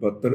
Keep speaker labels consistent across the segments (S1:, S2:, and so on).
S1: 72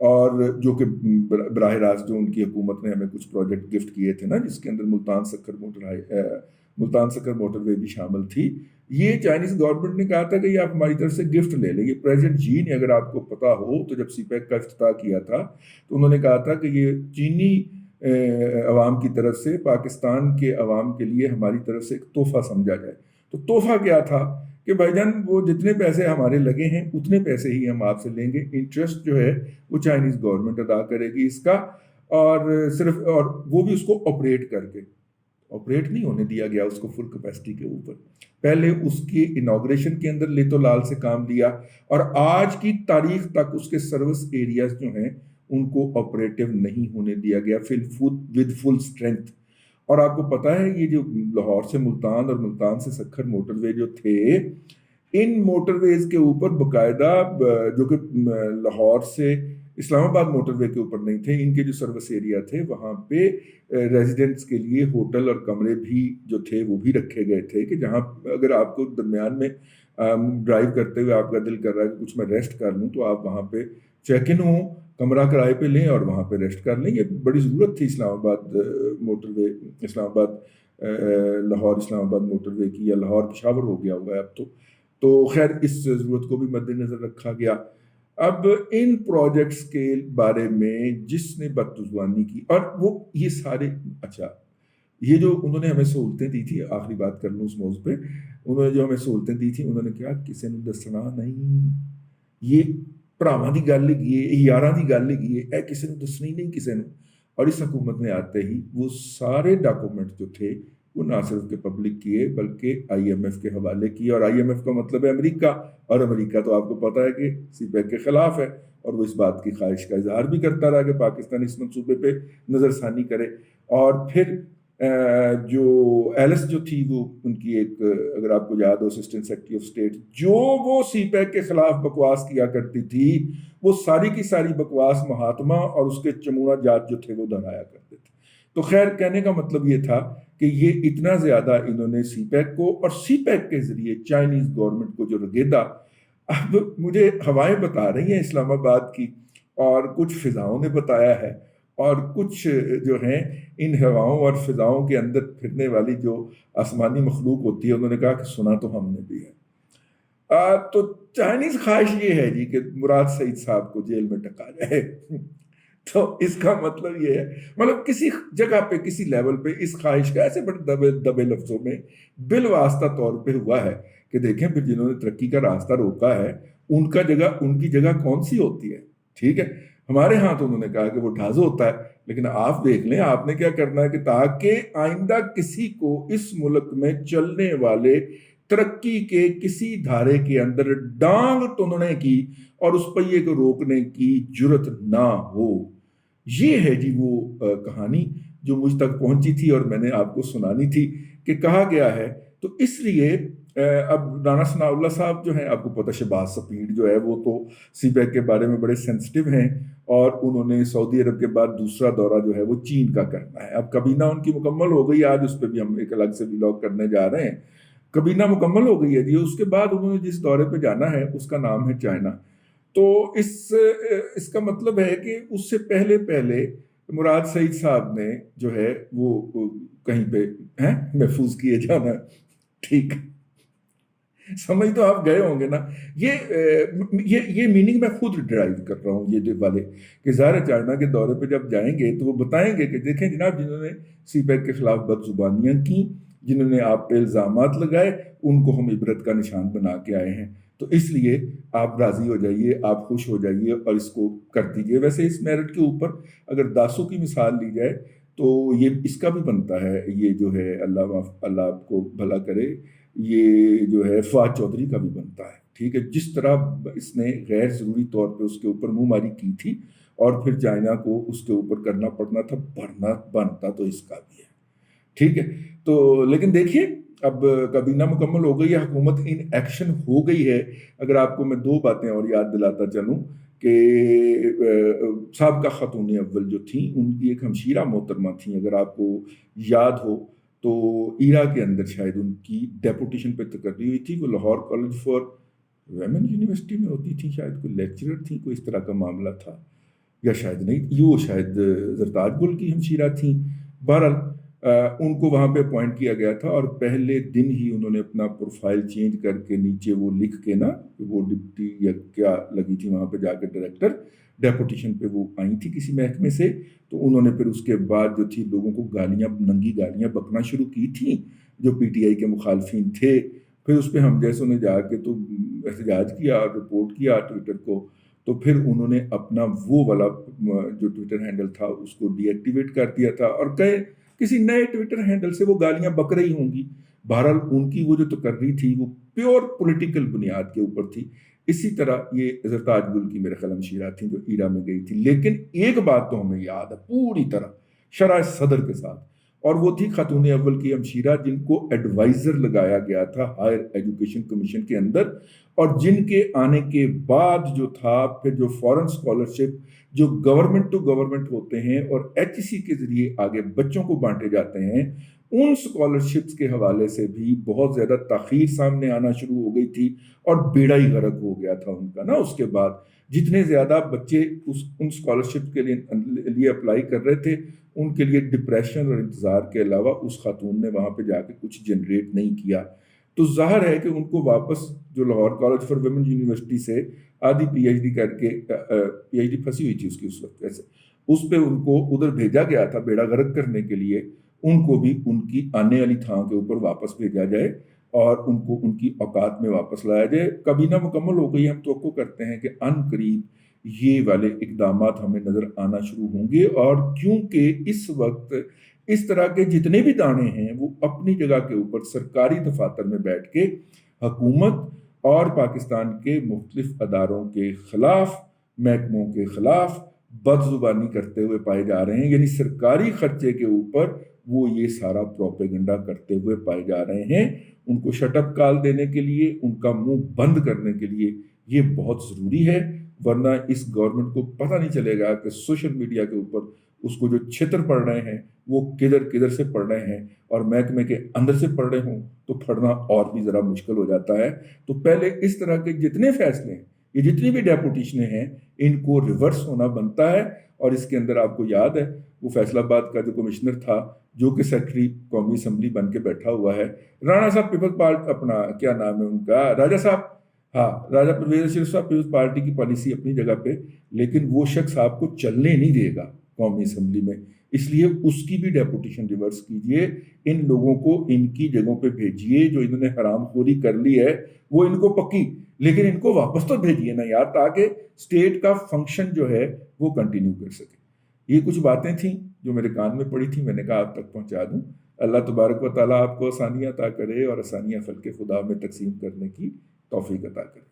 S1: اور جو کہ براہ راست جو ان کی حکومت نے ہمیں کچھ پروجیکٹ گفٹ کیے تھے نا، جس کے اندر ملتان سکر موٹر وے بھی شامل تھی، یہ چائنیز گورنمنٹ نے کہا تھا کہ یہ آپ ہماری طرف سے گفٹ لے لیں۔ یہ پریزیڈنٹ جی نے، اگر آپ کو پتا ہو تو، جب سی پیک کا افتتاح کیا تھا تو انہوں نے کہا تھا کہ یہ چینی عوام کی طرف سے پاکستان کے عوام کے لیے ہماری طرف سے ایک تحفہ سمجھا جائے۔ تو تحفہ کیا تھا کہ بھائی جان وہ جتنے پیسے ہمارے لگے ہیں اتنے پیسے ہی ہم آپ سے لیں گے، انٹرسٹ جو ہے وہ چائنیز گورنمنٹ ادا کرے گی اس کا، اور صرف اور وہ بھی اس کو آپریٹ کر کے، آپریٹ نہیں ہونے دیا گیا اس کو فل کیپیسٹی کے اوپر۔ پہلے اس کی انوگریشن کے اندر لیتو لال سے کام لیا، اور آج کی تاریخ تک اس کے سروس ایریاز جو ہیں ان کو آپریٹو نہیں ہونے دیا گیا ود فل اسٹرینتھ۔ اور آپ کو پتا ہے یہ جو لاہور سے ملتان اور ملتان سے سکھر موٹر وے جو تھے، ان موٹر ویز کے اوپر باقاعدہ جو کہ لاہور سے اسلام آباد موٹر وے کے اوپر نہیں تھے، ان کے جو سروس ایریا تھے وہاں پہ ریزیڈنٹس کے لیے ہوٹل اور کمرے بھی جو تھے وہ بھی رکھے گئے تھے، کہ جہاں اگر آپ کو درمیان میں ڈرائیو کرتے ہوئے آپ کا دل کر رہا ہے کہ کچھ میں ریسٹ کر لوں تو آپ وہاں پہ چیک ان ہوں، کمرہ کرائے پہ لیں اور وہاں پہ ریسٹ کر لیں۔ یہ بڑی ضرورت تھی اسلام آباد موٹر وے، اسلام آباد لاہور اسلام آباد موٹر وے کی، یا لاہور پشاور ہو گیا ہوا ہے اب تو خیر اس ضرورت کو بھی مد نظر رکھا گیا۔ اب ان پروجیکٹس کے بارے میں جس نے بدزبانی کی، اور وہ یہ سارے، اچھا یہ جو انہوں نے ہمیں سہولتیں دی تھی، آخری بات کر لوں اس موضوع پہ، انہوں نے جو ہمیں سہولتیں دی تھی انہوں نے کیا کسی نے دسنا نہیں، یہ ਭਰਾਵਾਂ ਦੀ ਗੱਲ ਹੈਗੀ ਹੈ، ਇਹ ਯਾਰਾਂ ਦੀ ਗੱਲ ਹੈਗੀ ہے، ਇਹ ਕਿਸੇ ਨੂੰ ਦੱਸਣੀ نہیں کسی نے۔ اور اس حکومت نے آتے ہی وہ سارے ڈاکومنٹ جو تھے وہ نہ صرف کے پبلک کیے بلکہ آئی ایم ایف کے حوالے کیے، اور آئی ایم ایف کا مطلب ہے امریکہ، اور امریکہ تو آپ کو پتہ ہے کہ سی پیک کے خلاف ہے، اور وہ اس بات کی خواہش کا اظہار بھی کرتا رہا کہ پاکستان اس منصوبے پہ نظر ثانی کرے۔ اور پھر جو ایلس جو تھی وہ ان کی ایک، اگر آپ کو یاد ہو، اسسٹنٹ سیکرٹری آف اسٹیٹ، جو وہ سی پیک کے خلاف بکواس کیا کرتی تھی، وہ ساری کی ساری بکواس مہاتما اور اس کے چموڑا جات جو تھے وہ دہرایا کرتے تھے۔ تو خیر کہنے کا مطلب یہ تھا کہ یہ اتنا زیادہ انہوں نے سی پیک کو اور سی پیک کے ذریعے چائنیز گورنمنٹ کو جو رگیدا، اب مجھے ہوائیں بتا رہی ہیں اسلام آباد کی، اور کچھ فضاؤں نے بتایا ہے، اور کچھ جو ہیں ان ہواؤں اور فضاؤں کے اندر پھرنے والی جو آسمانی مخلوق ہوتی ہے، انہوں نے کہا کہ سنا تو ہم نے بھی ہے۔ تو چائنیز خواہش یہ ہے جی کہ مراد سعید صاحب کو جیل میں ٹکا جائے۔ تو اس کا مطلب یہ ہے، مطلب کسی جگہ پہ کسی لیول پہ اس خواہش کا ایسے بڑے دبے لفظوں میں بالواسطہ طور پہ ہوا ہے کہ دیکھیں پھر جنہوں نے ترقی کا راستہ روکا ہے ان کی جگہ کون سی ہوتی ہے، ٹھیک ہے۔ ہمارے ہاں تو انہوں نے کہا کہ وہ ڈھازو ہوتا ہے، لیکن آپ دیکھ لیں آپ نے کیا کرنا ہے کہ تاکہ آئندہ کسی کو اس ملک میں چلنے والے ترقی کے کسی دھارے کے اندر ڈانگ ٹننے کی اور اس پہیے کو روکنے کی جرت نہ ہو۔ یہ ہے جی وہ کہانی جو مجھ تک پہنچی تھی اور میں نے آپ کو سنانی تھی کہ کہا گیا ہے۔ تو اس لیے اب رانا ثناء اللہ صاحب جو ہیں، آپ کو پتہ شہباز سپیڈ جو ہے وہ تو سی پیک کے بارے میں بڑے سینسٹیو ہیں، اور انہوں نے سعودی عرب کے بعد دوسرا دورہ جو ہے وہ چین کا کرنا ہے۔ اب کابینہ ان کی مکمل ہو گئی، آج اس پہ بھی ہم ایک الگ سے ولاگ کرنے جا رہے ہیں۔ کابینہ مکمل ہو گئی ہے جی، اس کے بعد انہوں نے جس دورے پہ جانا ہے اس کا نام ہے چائنا۔ تو اس کا مطلب ہے کہ اس سے پہلے مراد سعید صاحب نے جو ہے وہ کہیں پہ محفوظ کیے جانا، ٹھیک سمجھ تو آپ گئے ہوں گے نا۔ یہ میننگ میں خود ڈرائیو کر رہا ہوں یہ والے کہ ظاہر چائنا کے دورے پہ جب جائیں گے تو وہ بتائیں گے کہ دیکھیں جناب، جنہوں نے سی پیک کے خلاف بدزبانیاں کی، جنہوں نے آپ پہ الزامات لگائے، ان کو ہم عبرت کا نشان بنا کے آئے ہیں۔ تو اس لیے آپ راضی ہو جائیے، آپ خوش ہو جائیے اور اس کو کر دیجیے۔ ویسے اس میرٹ کے اوپر اگر داسو کی مثال لی جائے تو یہ اس کا بھی بنتا ہے، یہ جو ہے اللہ آپ کو بھلا کرے، یہ جو ہے فواد چودھری کا بھی بنتا ہے، ٹھیک ہے۔ جس طرح اس نے غیر ضروری طور پہ اس کے اوپر منہ ماری کی تھی اور پھر چائنا کو اس کے اوپر کرنا پڑنا تھا، بنتا تو اس کا بھی ہے، ٹھیک ہے۔ تو لیکن دیکھیے اب کابینہ مکمل ہو گئی ہے، حکومت ان ایکشن ہو گئی ہے۔ اگر آپ کو میں دو باتیں اور یاد دلاتا چلوں کہ سابقہ خاتون اول جو تھیں ان کی ایک ہمشیرہ محترمہ تھیں، اگر آپ کو یاد ہو تو ایرا کے اندر شاید ان کی ڈیپوٹیشن پہ تقرری ہوئی تھی، وہ Lahore college for women university میں ہوتی تھی، شاید کوئی لیکچرر تھی، کوئی اس طرح کا معاملہ تھا۔ یا شاید نہیں، یہ وہ شاید زرتاج گل کی ہمشیرہ تھیں۔ بہرحال ان کو وہاں پہ اپوائنٹ کیا گیا تھا، اور پہلے دن ہی انہوں نے اپنا پروفائل چینج کر کے نیچے وہ لکھ کے نا کہ وہ ڈپٹی یا کیا لگی تھی وہاں پہ جا کے ڈائریکٹر، ڈیپوٹیشن پہ وہ آئی تھی کسی محکمے سے، تو انہوں نے پھر اس کے بعد جو تھی لوگوں کو گالیاں، ننگی گالیاں بکنا شروع کی تھیں جو پی ٹی آئی کے مخالفین تھے۔ پھر اس پہ ہم جیسوں نے جا کے تو احتجاج کیا اور رپورٹ کیا ٹویٹر کو، تو پھر انہوں نے اپنا وہ والا جو ٹویٹر ہینڈل تھا اس کو ڈی ایکٹیویٹ کر دیا تھا، اور کہے کسی نئے ٹویٹر ہینڈل سے وہ گالیاں بک رہی ہوں گی۔ بہرحال ان کی وہ جو تقرری تھی وہ پیور پولیٹیکل بنیاد کے اوپر تھی۔ اسی طرح یہ زرتاج گل کی میرے خیال ہمشیرہ تھیں جو ایرا میں گئی تھی، لیکن ایک بات تو ہمیں یاد ہے پوری طرح شرح صدر کے ساتھ، اور وہ تھی خاتون اول کی ہمشیرہ جن کو ایڈوائزر لگایا گیا تھا ہائر ایجوکیشن کمیشن کے اندر، اور جن کے آنے کے بعد جو تھا پھر جو فورن اسکالرشپ جو گورنمنٹ ٹو گورنمنٹ ہوتے ہیں اور ایچ سی کے ذریعے آگے بچوں کو بانٹے جاتے ہیں، ان اسکالرشپس کے حوالے سے بھی بہت زیادہ تاخیر سامنے آنا شروع ہو گئی تھی، اور بیڑا ہی غرق ہو گیا تھا ان کا نا۔ اس کے بعد جتنے زیادہ بچے ان اسکالرشپ کے لیے اپلائی کر رہے تھے، ان کے لیے ڈپریشن اور انتظار کے علاوہ اس خاتون نے وہاں پہ جا کے کچھ جنریٹ نہیں کیا۔ تو ظاہر ہے کہ ان کو واپس جو Lahore college for women university سے آدھی پی ایچ ڈی کر کے، پی ایچ ڈی پھنسی ہوئی تھی اس کی اس وقت، ایسے اس پہ ان کو ادھر بھیجا گیا تھا بیڑا غرق کرنے کے لیے، ان کو بھی ان کی آنے والی تھان کے اوپر واپس بھیجا جائے اور ان کو ان کی اوقات میں واپس لایا جائے۔ کابینہ مکمل ہو گئی، ہم توقع کرتے ہیں کہ ان قریب یہ والے اقدامات ہمیں نظر آنا شروع ہوں گے، اور کیونکہ اس وقت اس طرح کے جتنے بھی دانے ہیں وہ اپنی جگہ کے اوپر سرکاری دفاتر میں بیٹھ کے حکومت اور پاکستان کے مختلف اداروں کے خلاف، محکموں کے خلاف بد زبانی کرتے ہوئے پائے جا رہے ہیں، یعنی سرکاری خرچے کے اوپر وہ یہ سارا پروپیگنڈا کرتے ہوئے پائے جا رہے ہیں۔ ان کو شٹ اپ کال دینے کے لیے، ان کا منہ بند کرنے کے لیے یہ بہت ضروری ہے، ورنہ اس گورنمنٹ کو پتہ نہیں چلے گا کہ سوشل میڈیا کے اوپر اس کو جو چھتر پڑ رہے ہیں وہ کدھر کدھر سے پڑ رہے ہیں، اور محکمے کے اندر سے پڑ رہے ہوں تو پڑھنا اور بھی ذرا مشکل ہو جاتا ہے۔ تو پہلے اس طرح کے جتنے فیصلے ہیں، یہ جتنی بھی ڈیپوٹیشنیں ہیں، ان کو ریورس ہونا بنتا ہے۔ اور اس کے اندر آپ کو یاد ہے وہ فیصل آباد کا جو کمشنر تھا جو کہ سیکرٹری قومی اسمبلی بن کے بیٹھا ہوا ہے، رانا صاحب پیپلز پارٹی، اپنا کیا نام ہے ان کا، راجہ صاحب، ہاں راجہ پرویز اشرف صاحب، پیپلز پارٹی کی پالیسی اپنی جگہ پہ، لیکن وہ شخص آپ کو چلنے نہیں دے گا قومی اسمبلی میں، اس لیے اس کی بھی ڈیپوٹیشن ریورس کیجئے، ان لوگوں کو ان کی جگہوں پہ بھیجیے جو انہوں نے حرام خوری کر لی ہے وہ ان کو پکی، لیکن ان کو واپس تو بھیجیے نا یار، تاکہ اسٹیٹ کا فنکشن جو ہے وہ کنٹینیو کر سکے۔ یہ کچھ باتیں تھیں جو میرے کان میں پڑی تھیں، میں نے کہا آپ تک پہنچا دوں۔ اللہ تبارک و تعالیٰ آپ کو آسانیاں عطا کرے اور آسانیاں خلق خدا میں تقسیم کرنے کی توفیق عطا کرے۔